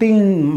3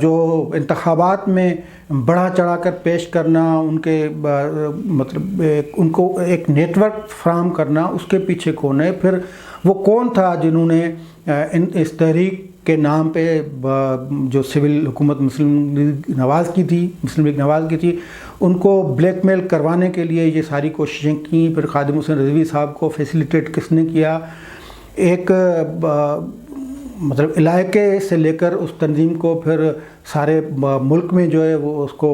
جو انتخابات میں بڑھا چڑھا کر پیش کرنا، ان کے مطلب ان کو ایک نیٹ ورک فراہم کرنا، اس کے پیچھے کون ہے؟ پھر وہ کون تھا جنہوں نے اس تحریک کے نام پہ جو سول حکومت مسلم لیگ نواز کی تھی ان کو بلیک میل کروانے کے لیے یہ ساری کوششیں کیں؟ پھر خادم حسین رضوی صاحب کو فیسیلیٹیٹ کس نے کیا؟ ایک مطلب علاقے سے لے کر اس تنظیم کو پھر سارے ملک میں جو ہے وہ اس کو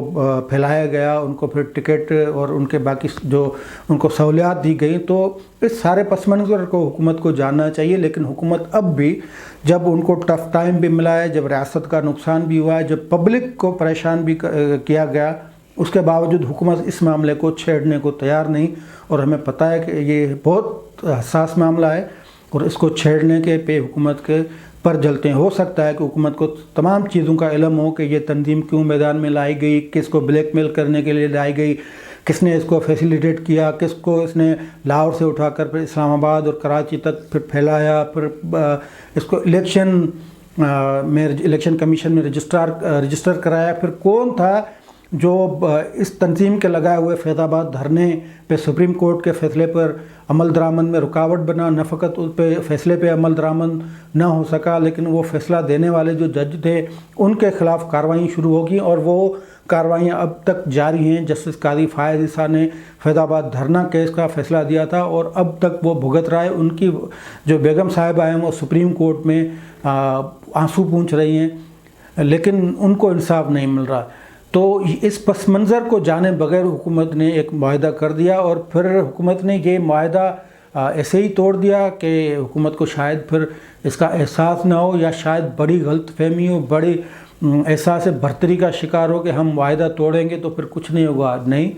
پھیلایا گیا، ان کو پھر ٹکٹ اور ان کے باقی جو ان کو سہولیات دی گئیں۔ تو اس سارے پس منظر کو حکومت کو جاننا چاہیے، لیکن حکومت اب بھی جب ان کو ٹف ٹائم بھی ملا ہے، جب ریاست کا نقصان بھی ہوا ہے، جب پبلک کو پریشان بھی کیا گیا، اس کے باوجود حکومت اس معاملے کو چھیڑنے کو تیار نہیں، اور ہمیں پتہ ہے کہ یہ بہت حساس معاملہ ہے اور اس کو چھیڑنے کے پہ حکومت کے پر جلتے ہیں۔ ہو سکتا ہے کہ حکومت کو تمام چیزوں کا علم ہو کہ یہ تنظیم کیوں میدان میں لائی گئی، کس کو بلیک میل کرنے کے لیے لائی گئی، کس نے اس کو فیسیلیٹیٹ کیا، کس کو اس نے لاہور سے اٹھا کر پھر اسلام آباد اور کراچی تک پھر پھیلایا، پھر اس کو الیکشن کمیشن میں رجسٹر کرایا، پھر کون تھا جو اس تنظیم کے لگائے ہوئے فیض آباد دھرنے پہ سپریم کورٹ کے فیصلے پر عمل درآمد میں رکاوٹ بنا۔ نہ فقط اس پہ فیصلے پہ عمل درآمد نہ ہو سکا، لیکن وہ فیصلہ دینے والے جو جج تھے ان کے خلاف کارروائیاں شروع ہوگی، اور وہ کارروائیاں اب تک جاری ہیں۔ جسٹس قاضی فائز عیسیٰ نے فیض آباد دھرنا کیس کا فیصلہ دیا تھا اور اب تک وہ بھگت رہا ہے۔ ان کی جو بیگم صاحبہ ہیں وہ سپریم کورٹ میں آنسو پونچھ رہی ہیں، لیکن ان کو انصاف نہیں مل رہا۔ تو اس پس منظر کو جانے بغیر حکومت نے ایک معاہدہ کر دیا، اور پھر حکومت نے یہ معاہدہ ایسے ہی توڑ دیا کہ حکومت کو شاید پھر اس کا احساس نہ ہو، یا شاید بڑی غلط فہمی ہو، بڑی احساس برتری کا شکار ہو کہ ہم معاہدہ توڑیں گے تو پھر کچھ نہیں ہوگا۔ نہیں،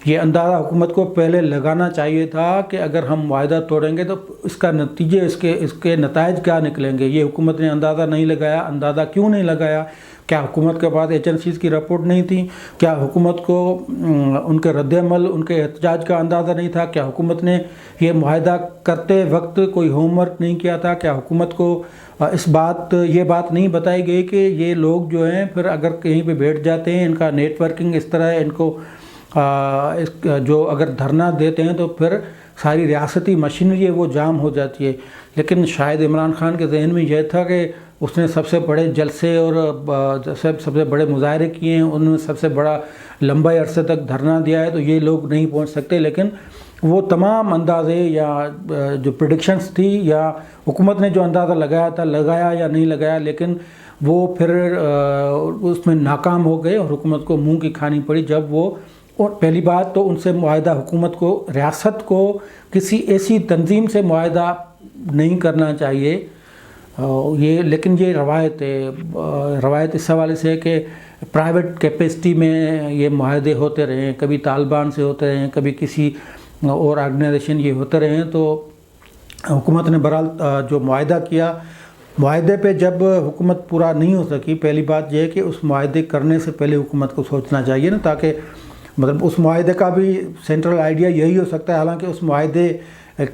یہ اندازہ حکومت کو پہلے لگانا چاہیے تھا کہ اگر ہم معاہدہ توڑیں گے تو اس کا نتیجے اس کے نتائج کیا نکلیں گے۔ یہ حکومت نے اندازہ نہیں لگایا۔ اندازہ کیوں نہیں لگایا؟ کیا حکومت کے پاس ایجنسیز کی رپورٹ نہیں تھی؟ کیا حکومت کو ان کے رد عمل، ان کے احتجاج کا اندازہ نہیں تھا؟ کیا حکومت نے یہ معاہدہ کرتے وقت کوئی ہوم ورک نہیں کیا تھا؟ کیا حکومت کو یہ بات نہیں بتائی گئی کہ یہ لوگ جو ہیں پھر اگر کہیں پہ بیٹھ جاتے ہیں، ان کا نیٹ ورکنگ اس طرح ہے، ان کو جو اگر دھرنا دیتے ہیں تو پھر ساری ریاستی مشینری ہے وہ جام ہو جاتی ہے۔ لیکن شاید عمران خان کے ذہن میں یہ تھا کہ اس نے سب سے بڑے جلسے اور سب سے بڑے مظاہرے کیے ہیں، ان میں سب سے بڑا لمبے عرصے تک دھرنا دیا ہے، تو یہ لوگ نہیں پہنچ سکتے۔ لیکن وہ تمام اندازے یا جو پریڈکشنز تھی یا حکومت نے جو اندازہ لگایا تھا، لگایا یا نہیں لگایا، لیکن وہ پھر اس میں ناکام ہو گئے اور حکومت کو منہ کی کھانی پڑی۔ جب وہ اور پہلی بات تو ان سے معاہدہ، حکومت کو، ریاست کو کسی ایسی تنظیم سے معاہدہ نہیں کرنا چاہیے، لیکن یہ روایت اس حوالے سے ہے کہ پرائیویٹ کیپیسٹی میں یہ معاہدے ہوتے رہے ہیں، کبھی طالبان سے ہوتے رہے ہیں، کبھی کسی اور آرگنائزیشن یہ ہوتے رہے ہیں۔ تو حکومت نے بہرحال جو معاہدہ کیا، معاہدے پہ جب حکومت پورا نہیں ہو سکی، پہلی بات یہ ہے کہ اس معاہدے کرنے سے پہلے حکومت کو سوچنا چاہیے نا، تاکہ مطلب اس معاہدے کا بھی سینٹرل آئیڈیا یہی ہو سکتا ہے۔ حالانکہ اس معاہدے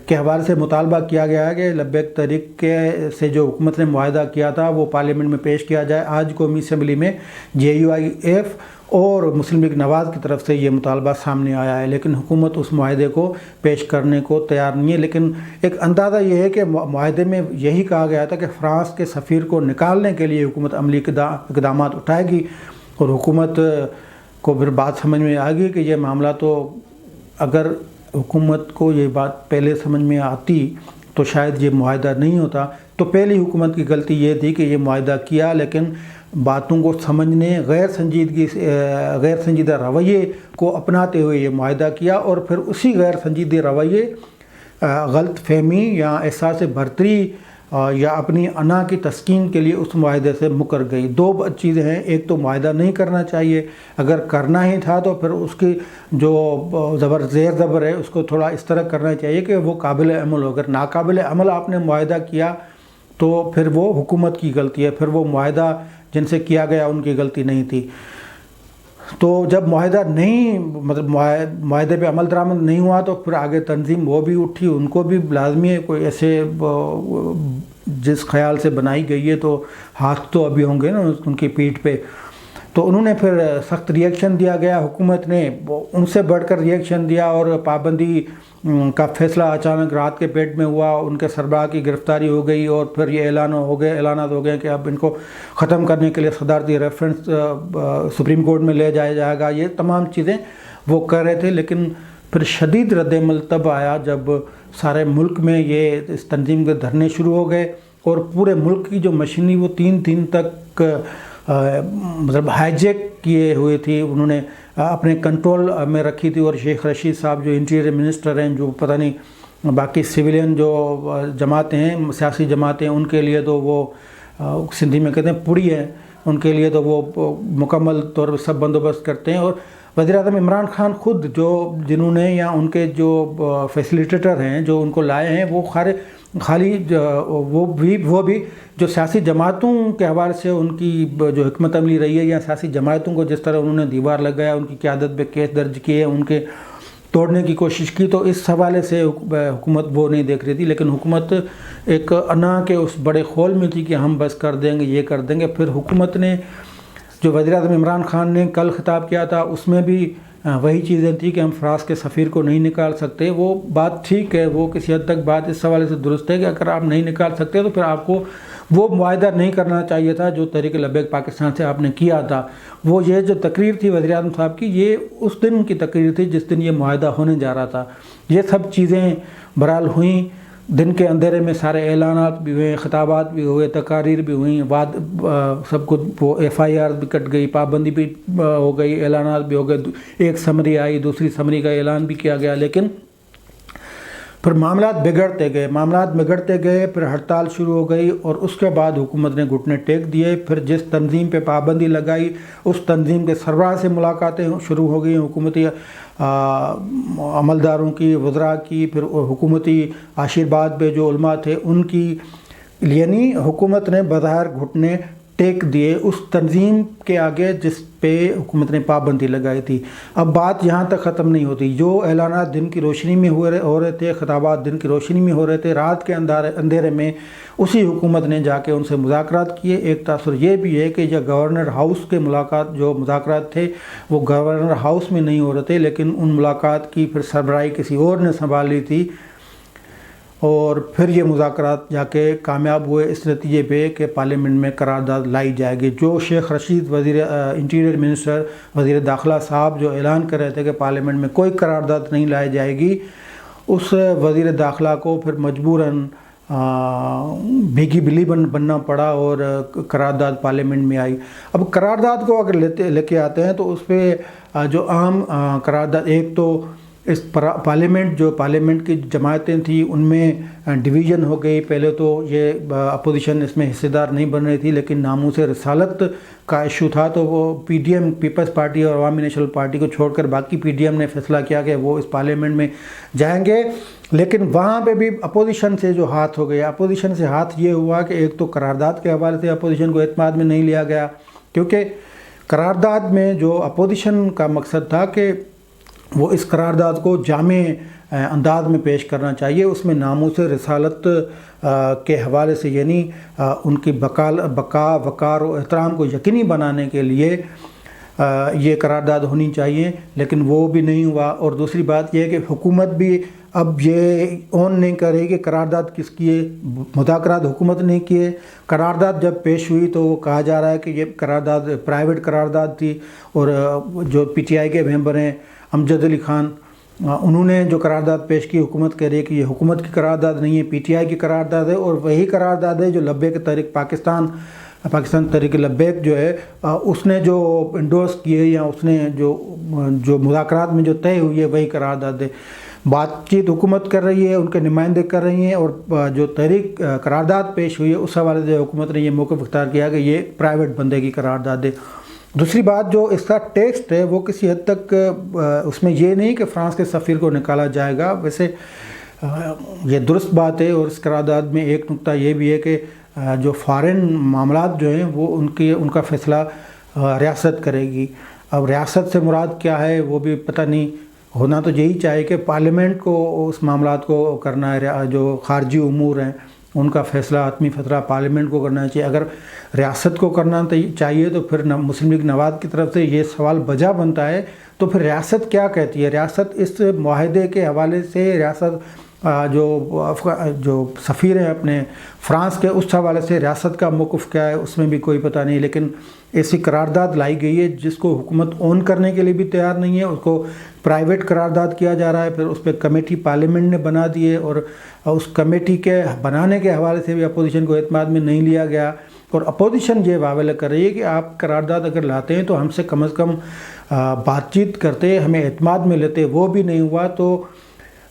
کے حوالے سے مطالبہ کیا گیا ہے کہ لبیک تحریک سے جو حکومت نے معاہدہ کیا تھا وہ پارلیمنٹ میں پیش کیا جائے۔ آج قومی اسمبلی میں JUIF اور مسلم لیگ نواز کی طرف سے یہ مطالبہ سامنے آیا ہے، لیکن حکومت اس معاہدے کو پیش کرنے کو تیار نہیں ہے۔ لیکن ایک اندازہ یہ ہے کہ معاہدے میں یہی کہا گیا تھا کہ فرانس کے سفیر کو نکالنے کے لیے حکومت عملی اقدامات اٹھائے گی، اور حکومت کو پھر بات سمجھ میں آ گئی کہ یہ معاملہ تو اگر حکومت کو یہ بات پہلے سمجھ میں آتی تو شاید یہ معاہدہ نہیں ہوتا۔ تو پہلی حکومت کی غلطی یہ تھی کہ یہ معاہدہ کیا، لیکن باتوں کو سمجھنے، غیر سنجیدہ رویے کو اپناتے ہوئے یہ معاہدہ کیا، اور پھر اسی غیر سنجیدہ رویے، غلط فہمی یا احساس برتری یا اپنی انا کی تسکین کے لیے اس معاہدے سے مکر گئی۔ دو چیزیں ہیں، ایک تو معاہدہ نہیں کرنا چاہیے، اگر کرنا ہی تھا تو پھر اس کی جو زیر زبر ہے اس کو تھوڑا اس طرح کرنا چاہیے کہ وہ قابل عمل ہو۔ اگر ناقابل عمل آپ نے معاہدہ کیا تو پھر وہ حکومت کی غلطی ہے، پھر وہ معاہدہ جن سے کیا گیا ان کی غلطی نہیں تھی۔ تو جب معاہدہ نہیں، مطلب معاہدے پہ عمل درآمد نہیں ہوا تو پھر آگے تنظیم وہ بھی اٹھی، ان کو بھی لازمی ہے کوئی ایسے جس خیال سے بنائی گئی ہے تو ہاتھ تو ابھی ہوں گے نا ان کی پیٹھ پہ. تو انہوں نے پھر سخت ری ایکشن دیا گیا، حکومت نے ان سے بڑھ کر ری ایکشن دیا اور پابندی کا فیصلہ اچانک رات کے پیٹ میں ہوا. ان کے سربراہ کی گرفتاری ہو گئی اور پھر یہ اعلانات ہو گئے کہ اب ان کو ختم کرنے کے لیے صدارتی ریفرنس سپریم کورٹ میں لے جایا جائے گا. یہ تمام چیزیں وہ کر رہے تھے، لیکن پھر شدید رد عمل تب آیا جب سارے ملک میں یہ اس تنظیم کے دھرنے شروع ہو گئے اور پورے ملک کی جو مشینری وہ 3 دن تک مطلب ہائی جیک کیے ہوئے تھی، انہوں نے اپنے کنٹرول میں رکھی تھی. اور شیخ رشید صاحب جو انٹیریئر منسٹر ہیں، جو پتہ نہیں باقی سویلین جو جماعتیں ہیں، سیاسی جماعتیں، ان کے لیے تو وہ سندھی میں کہتے ہیں پوڑی ہے، ان کے لیے تو وہ مکمل طور پر سب بندوبست کرتے ہیں. اور وزیر اعظم عمران خان خود جنہوں نے یا ان کے جو فیسیلیٹیٹر ہیں جو ان کو لائے ہیں، وہ خالی وہ بھی جو سیاسی جماعتوں کے حوالے سے ان کی جو حکمت عملی رہی ہے، یا سیاسی جماعتوں کو جس طرح انہوں نے دیوار لگایا، ان کی قیادت پہ کیس درج کیے، ان کے توڑنے کی کوشش کی، تو اس حوالے سے حکومت وہ نہیں دیکھ رہی تھی. لیکن حکومت ایک انا کے اس بڑے خول میں تھی کہ ہم بس کر دیں گے، یہ کر دیں گے. پھر حکومت نے جو وزیر اعظم عمران خان نے کل خطاب کیا تھا، اس میں بھی وہی چیزیں تھیں کہ ہم فرانس کے سفیر کو نہیں نکال سکتے. وہ بات ٹھیک ہے، وہ کسی حد تک بات اس حوالے سے درست ہے کہ اگر آپ نہیں نکال سکتے تو پھر آپ کو وہ معاہدہ نہیں کرنا چاہیے تھا جو تحریک لبیک پاکستان سے آپ نے کیا تھا. وہ یہ جو تقریر تھی وزیر اعظم صاحب کی، یہ اس دن کی تقریر تھی جس دن یہ معاہدہ ہونے جا رہا تھا. یہ سب چیزیں بہرحال ہوئیں. دن کے اندھیرے میں سارے اعلانات بھی ہوئے، خطابات بھی ہوئے، تقاریر بھی ہوئیں، سب کچھ وہ FIR بھی کٹ گئی، پابندی بھی ہو گئی، اعلانات بھی ہو گئے. ایک سمری آئی، دوسری سمری کا اعلان بھی کیا گیا، لیکن پھر معاملات بگڑتے گئے. پھر ہڑتال شروع ہو گئی اور اس کے بعد حکومت نے گھٹنے ٹیک دیے. پھر جس تنظیم پہ پابندی لگائی اس تنظیم کے سربراہ سے ملاقاتیں شروع ہو گئیں، حکومتی عملداروں کی، وزراء کی، پھر حکومتی آشیرواد پہ جو علماء تھے ان کی. یعنی حکومت نے بظاہر گھٹنے ٹیک دیے اس تنظیم کے آگے جس پہ حکومت نے پابندی لگائی تھی. اب بات یہاں تک ختم نہیں ہوتی. جو اعلانات دن کی روشنی میں ہو رہے تھے، خطابات دن کی روشنی میں ہو رہے تھے، رات کے اندھیرے میں اسی حکومت نے جا کے ان سے مذاکرات کیے. ایک تاثر یہ بھی ہے کہ یہ گورنر ہاؤس کے جو مذاکرات تھے وہ گورنر ہاؤس میں نہیں ہو رہے تھے، لیکن ان ملاقات کی پھر سربراہی کسی اور نے سنبھال لی تھی. اور پھر یہ مذاکرات جا کے کامیاب ہوئے اس نتیجے پہ کہ پارلیمنٹ میں قرارداد لائی جائے گی. جو شیخ رشید انٹیریئر منسٹر، وزیر داخلہ صاحب جو اعلان کر رہے تھے کہ پارلیمنٹ میں کوئی قرارداد نہیں لائی جائے گی، اس وزیر داخلہ کو پھر مجبوراً بھیگی بلی بننا پڑا اور قرارداد پارلیمنٹ میں آئی. اب قرارداد کو اگر لے کے آتے ہیں تو اس پہ جو عام قرارداد، ایک تو اس پارلیمنٹ کی جماعتیں تھیں ان میں ڈویژن ہو گئی. پہلے تو یہ اپوزیشن اس میں حصے دار نہیں بن رہی تھی، لیکن ناموس رسالت کا ایشو تھا تو وہ PDM پیپلز پارٹی اور عوامی نیشنل پارٹی کو چھوڑ کر باقی PDM نے فیصلہ کیا کہ وہ اس پارلیمنٹ میں جائیں گے. لیکن وہاں پہ بھی اپوزیشن سے جو ہاتھ ہو گیا، اپوزیشن سے ہاتھ یہ ہوا کہ ایک تو قرارداد کے حوالے سے اپوزیشن کو اعتماد میں نہیں لیا گیا، کیونکہ قرارداد میں جو اپوزیشن کا مقصد تھا کہ وہ اس قرارداد کو جامع انداز میں پیش کرنا چاہیے. اس میں ناموس رسالت کے حوالے سے، یعنی ان کی بقا، وقار و احترام کو یقینی بنانے کے لیے یہ قرارداد ہونی چاہیے، لیکن وہ بھی نہیں ہوا. اور دوسری بات یہ ہے کہ حکومت بھی اب یہ اون نہیں کرے کہ قرارداد کس کیے، مذاکرات حکومت نے کیے. قرارداد جب پیش ہوئی تو وہ کہا جا رہا ہے کہ یہ قرارداد پرائیویٹ قرارداد تھی، اور جو PTI کے ممبر ہیں امجد علی خان، انہوں نے جو قرارداد پیش کی، حکومت کہہ رہی ہے کہ یہ حکومت کی قرارداد نہیں ہے، PTI کی قرارداد ہے. اور وہی قرارداد ہے جو لبیک تحریک پاکستان تحریک لبیک جو ہے اس نے جو انڈورس کیے یا اس نے جو مذاکرات میں جو طے ہوئی ہے وہی قرارداد ہے. بات چیت حکومت کر رہی ہے، ان کے نمائندے کر رہی ہیں، اور جو تحریک قرارداد پیش ہوئی ہے اس حوالے سے حکومت نے یہ موقف اختیار کیا کہ یہ پرائیویٹ بندے کی قرارداد ہے. دوسری بات جو اس کا ٹیکسٹ ہے وہ کسی حد تک اس میں یہ نہیں کہ فرانس کے سفیر کو نکالا جائے گا، ویسے یہ درست بات ہے. اور اس قرارداد میں ایک نقطہ یہ بھی ہے کہ جو فارن معاملات جو ہیں وہ ان کا فیصلہ ریاست کرے گی. اب ریاست سے مراد کیا ہے وہ بھی پتہ نہیں. ہونا تو یہی چاہیے کہ پارلیمنٹ کو اس معاملات کو کرنا ہے، جو خارجی امور ہیں ان کا فیصلہ حتمی فیصلہ پارلیمنٹ کو کرنا چاہیے۔ اگر ریاست کو کرنا چاہیے تو پھر مسلم لیگ نواز کی طرف سے یہ سوال بجا بنتا ہے، تو پھر ریاست کیا کہتی ہے؟ ریاست اس معاہدے کے حوالے سے ریاست جو سفیر ہیں اپنے فرانس کے، اس حوالے سے ریاست کا موقف کیا ہے اس میں بھی کوئی پتہ نہیں۔ لیکن ایسی قرارداد لائی گئی ہے جس کو حکومت اون کرنے کے لیے بھی تیار نہیں ہے، اس کو پرائیویٹ قرارداد کیا جا رہا ہے، پھر اس پہ کمیٹی پارلیمنٹ نے بنا دی ہے، اور اس کمیٹی کے بنانے کے حوالے سے بھی اپوزیشن کو اعتماد میں نہیں لیا گیا، اور اپوزیشن یہ واویلا کر رہی ہے کہ آپ قرارداد اگر لاتے ہیں تو ہم سے کم از کم بات چیت کرتے، ہمیں اعتماد میں لیتے، وہ بھی نہیں ہوا۔ تو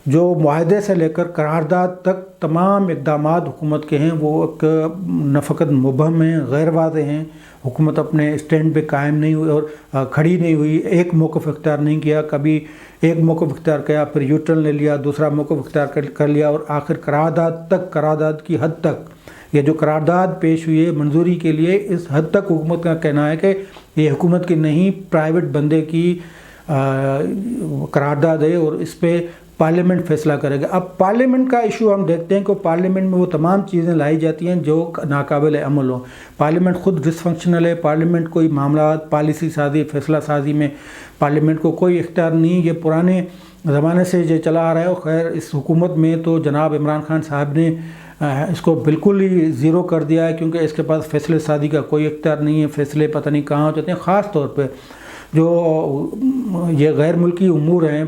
جو معاہدے سے لے کر قرارداد تک تمام اقدامات حکومت کے ہیں وہ ایک نہ فقط مبہم ہیں، غیر واضح ہیں۔ حکومت اپنے اسٹینڈ پہ قائم نہیں ہوئی اور کھڑی نہیں ہوئی، ایک موقف اختیار نہیں کیا، کبھی ایک موقف اختیار کیا پھر یو ٹرن لے لیا، دوسرا موقف اختیار کر لیا، اور آخر قرارداد کی حد تک، یہ جو قرارداد پیش ہوئی ہے منظوری کے لیے، اس حد تک حکومت کا کہنا ہے کہ یہ حکومت کی نہیں، پرائیویٹ بندے کی قرارداد ہے اور اس پہ پارلیمنٹ فیصلہ کرے گا۔ اب پارلیمنٹ کا ایشو ہم دیکھتے ہیں کہ پارلیمنٹ میں وہ تمام چیزیں لائی جاتی ہیں جو ناقابل عمل ہوں۔ پارلیمنٹ خود ڈس فنکشنل ہے، پارلیمنٹ کوئی معاملات پالیسی سازی فیصلہ سازی میں پارلیمنٹ کو کوئی اختیار نہیں، یہ پرانے زمانے سے یہ چلا آ رہا ہے۔ اور خیر اس حکومت میں تو جناب عمران خان صاحب نے اس کو بالکل ہی زیرو کر دیا ہے، کیونکہ اس کے پاس فیصلے سازی کا کوئی اختیار نہیں ہے، فیصلے پتہ نہیں کہاں ہو جاتے ہیں۔ خاص طور پہ جو یہ غیر ملکی امور ہیں،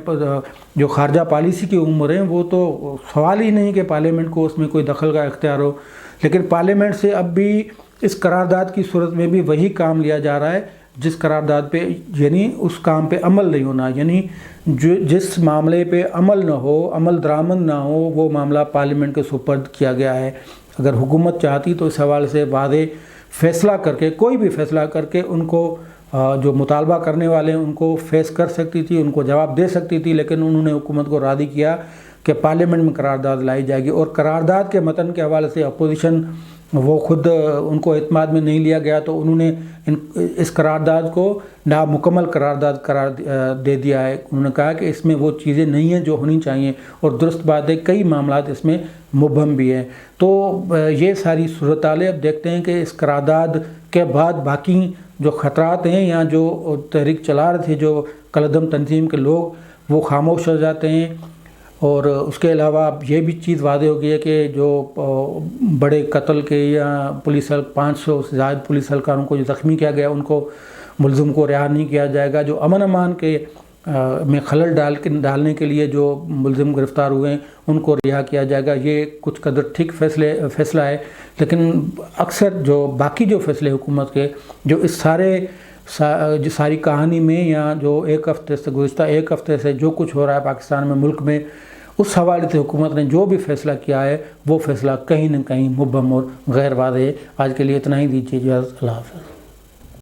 جو خارجہ پالیسی کی امور ہیں، وہ تو سوال ہی نہیں کہ پارلیمنٹ کو اس میں کوئی دخل کا اختیار ہو۔ لیکن پارلیمنٹ سے اب بھی اس قرارداد کی صورت میں بھی وہی کام لیا جا رہا ہے جس قرارداد پہ، یعنی اس کام پہ عمل نہیں ہونا، یعنی جس معاملے پہ عمل نہ ہو، عمل درآمد نہ ہو، وہ معاملہ پارلیمنٹ کے سپرد کیا گیا ہے۔ اگر حکومت چاہتی تو اس حوالے سے واضح فیصلہ کر کے، کوئی بھی فیصلہ کر کے، ان کو جو مطالبہ کرنے والے ہیں ان کو فیس کر سکتی تھی، ان کو جواب دے سکتی تھی، لیکن انہوں نے حکومت کو راضی کیا کہ پارلیمنٹ میں قرارداد لائی جائے گی۔ اور قرارداد کے متن کے حوالے سے اپوزیشن وہ خود ان کو اعتماد میں نہیں لیا گیا، تو انہوں نے اس قرارداد کو نامکمل قرارداد قرار دے دیا ہے۔ انہوں نے کہا کہ اس میں وہ چیزیں نہیں ہیں جو ہونی چاہیے، اور درست بات ہے کئی معاملات اس میں مبہم بھی ہیں۔ تو یہ ساری صورتحالیں اب دیکھتے ہیں کہ اس قرارداد کے بعد باقی جو خطرات ہیں، یا جو تحریک چلا رہے تھے جو کالعدم تنظیم کے لوگ، وہ خاموش ہو جاتے ہیں۔ اور اس کے علاوہ اب یہ بھی چیز واضح ہو گئی ہے کہ جو بڑے قتل کے یا 500 سے زائد پولیس اہلکاروں کو جو زخمی کیا گیا، ان کو ملزم کو رہا نہیں کیا جائے گا۔ جو امن امان کے میں خلل ڈالنے کے لیے جو ملزم گرفتار ہوئے ہیں ان کو رہا کیا جائے گا، یہ کچھ قدر ٹھیک فیصلہ ہے۔ لیکن اکثر جو باقی جو فیصلے حکومت کے، جو اس ساری کہانی میں، یا جو گزشتہ ایک ہفتے سے جو کچھ ہو رہا ہے پاکستان میں، ملک میں، اس حوالے سے حکومت نے جو بھی فیصلہ کیا ہے وہ فیصلہ کہیں نہ کہیں مبہم اور غیر واضح ہے۔ آج کے لیے اتنا ہی، دیجیے اجازت، اللہ حافظ۔